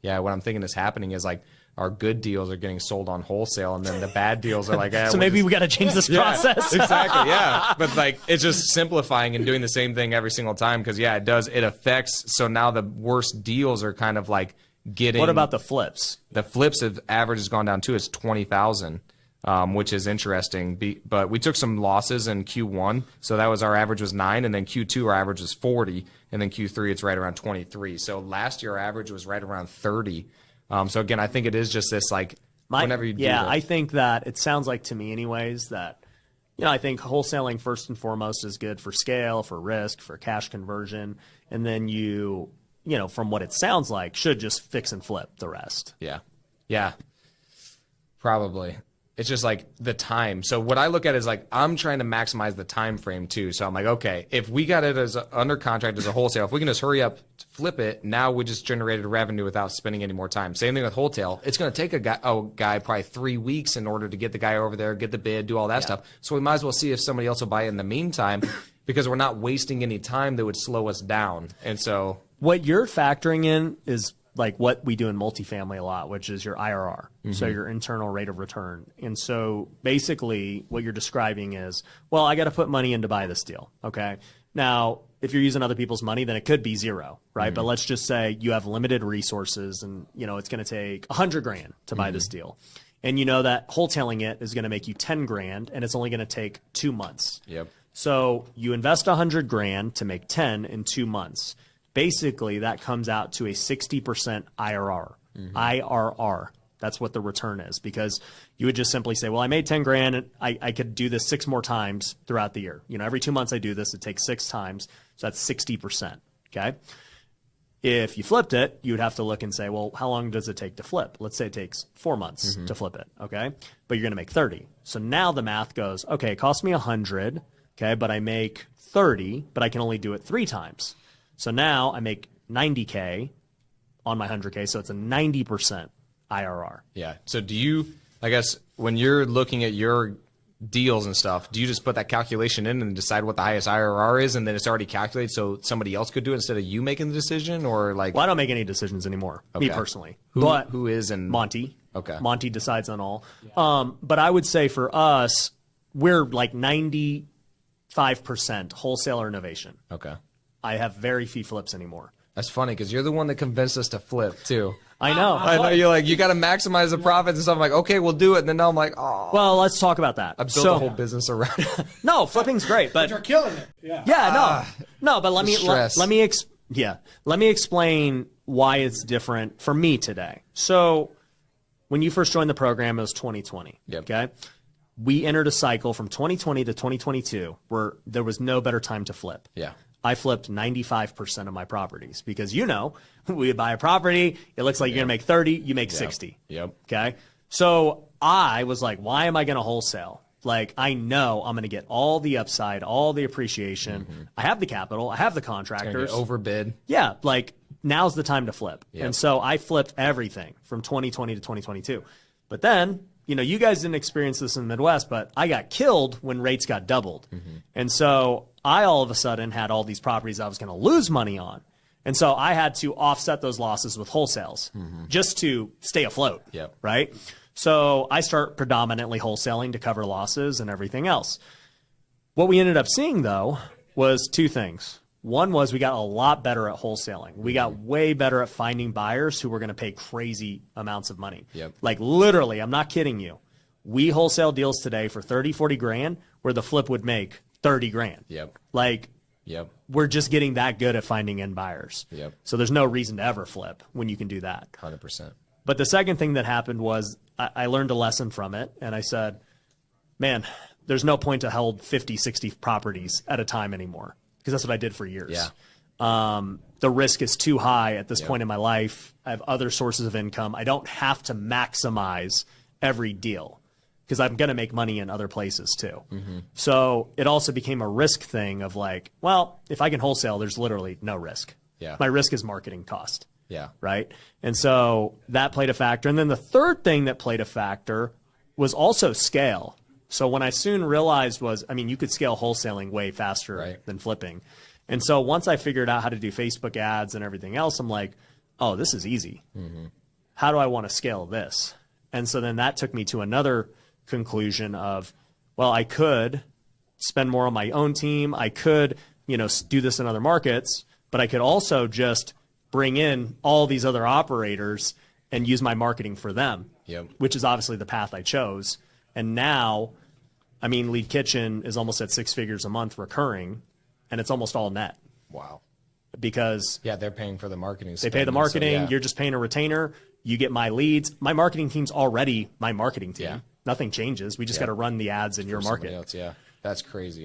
Yeah, what I'm thinking is happening is like our good deals are getting sold on wholesale, and then the bad deals are like, so maybe we got to change this process. Exactly, yeah. But like, it's just simplifying and doing the same thing every single time because, yeah, it affects. So now the worst deals are kind of like getting. What about the flips? The flips of average has gone down too. It's 20,000. Which is interesting, but we took some losses in Q1, so that was our average was 9, and then Q2 our average was 40, and then Q3 it's right around 23. So last year our average was right around 30. So again, I think it is just this like whenever you do that. I think that it sounds like to me anyways that, I think wholesaling first and foremost is good for scale, for risk, for cash conversion, and then from what it sounds like, should just fix and flip the rest. Yeah, probably. It's just like the time. So what I look at is like I'm trying to maximize the time frame too. So I'm like, okay, if we got it as under contract as a wholesale, if we can just hurry up, flip it, now we just generated revenue without spending any more time. Same thing with wholesale. It's going to take a guy probably 3 weeks in order to get the guy over there, get the bid, do all that stuff. So we might as well see if somebody else will buy it in the meantime because we're not wasting any time that would slow us down. And so what you're factoring in is like what we do in multifamily a lot, which is your IRR, so your internal rate of return. And so basically what you're describing is, well, I got to put money in to buy this deal, okay? Now, if you're using other people's money, then it could be zero, right? But let's just say you have limited resources and, it's going to take $100,000 to buy this deal. And you know that wholetailing it is going to make you $10,000 and it's only going to take 2 months. Yep. So you invest $100,000 to make 10 in 2 months. Basically, that comes out to a 60% IRR. IRR. That's what the return is, because you would just simply say, well, I made 10 grand and I could do this 6 more times throughout the year. Every 2 months I do this, it takes 6 times. So that's 60%. Okay. If you flipped it, you would have to look and say, well, how long does it take to flip? Let's say it takes 4 months to flip it. Okay. But you're going to make 30. So now the math goes, okay, it cost me 100. Okay. But I make 30, but I can only do it 3 times. So now I make 90K on my 100K. So it's a 90% IRR. Yeah. So do you, I guess, when you're looking at your deals and stuff, do you just put that calculation in and decide what the highest IRR is and then it's already calculated so somebody else could do it instead of you making the decision? Or like, well, I don't make any decisions anymore, me personally. Who is in Monty. Okay. Monty decides on all. Yeah. But I would say for us, we're like 95% wholesaler innovation. Okay. I have very few flips anymore. That's funny because you're the one that convinced us to flip too. I know. I know. You're like, you got to maximize the profits and stuff. I'm like, okay, we'll do it. And then now I'm like, oh. Well, let's talk about that. I built a whole business around it. No, flipping's great, but you're killing it. Yeah. Yeah, no, but let me explain why it's different for me today. So when you first joined the program, it was 2020. Yep. Okay. We entered a cycle from 2020 to 2022 where there was no better time to flip. Yeah. I flipped 95% of my properties because, we buy a property, it looks like you're going to make 30, you make 60. Yep. Okay. So I was like, why am I going to wholesale? Like, I know I'm going to get all the upside, all the appreciation. I have the capital. I have the contractors. Overbid. Yeah. Like, now's the time to flip. Yep. And so I flipped everything from 2020 to 2022. But then, you guys didn't experience this in the Midwest, but I got killed when rates got doubled. And so I all of a sudden had all these properties I was going to lose money on. And so I had to offset those losses with wholesales just to stay afloat. Yep. Right. So I start predominantly wholesaling to cover losses and everything else. What we ended up seeing, though, was 2 things. One was we got a lot better at wholesaling. We got way better at finding buyers who were going to pay crazy amounts of money. Yep. Like literally, I'm not kidding you. We wholesale deals today for 30, 40 grand where the flip would make 30 grand. Yep. Like, yep. We're just getting that good at finding end buyers. Yep. So there's no reason to ever flip when you can do that. 100%. But the second thing that happened was I learned a lesson from it. And I said, man, there's no point to hold 50, 60 properties at a time anymore. Because that's what I did for years. Yeah. The risk is too high at this point in my life. I have other sources of income. I don't have to maximize every deal because I'm going to make money in other places too. So it also became a risk thing of like, well, if I can wholesale, there's literally no risk. Yeah. My risk is marketing cost. Yeah. Right. And so that played a factor. And then the third thing that played a factor was also scale. So when I soon realized you could scale wholesaling way faster than flipping. And so once I figured out how to do Facebook ads and everything else, I'm like, oh, this is easy. how do I want to scale this? And so then that took me to another conclusion of, well, I could spend more on my own team. I could, do this in other markets, but I could also just bring in all these other operators and use my marketing for them, which is obviously the path I chose. And now, Lead Kitchen is almost at 6 figures a month recurring, and it's almost all net. Wow. Because they're paying for the marketing. They pay the marketing. You're just paying a retainer. You get my leads. My marketing team's already my marketing team. Nothing changes. We just got to run the ads in your market. Else, that's crazy.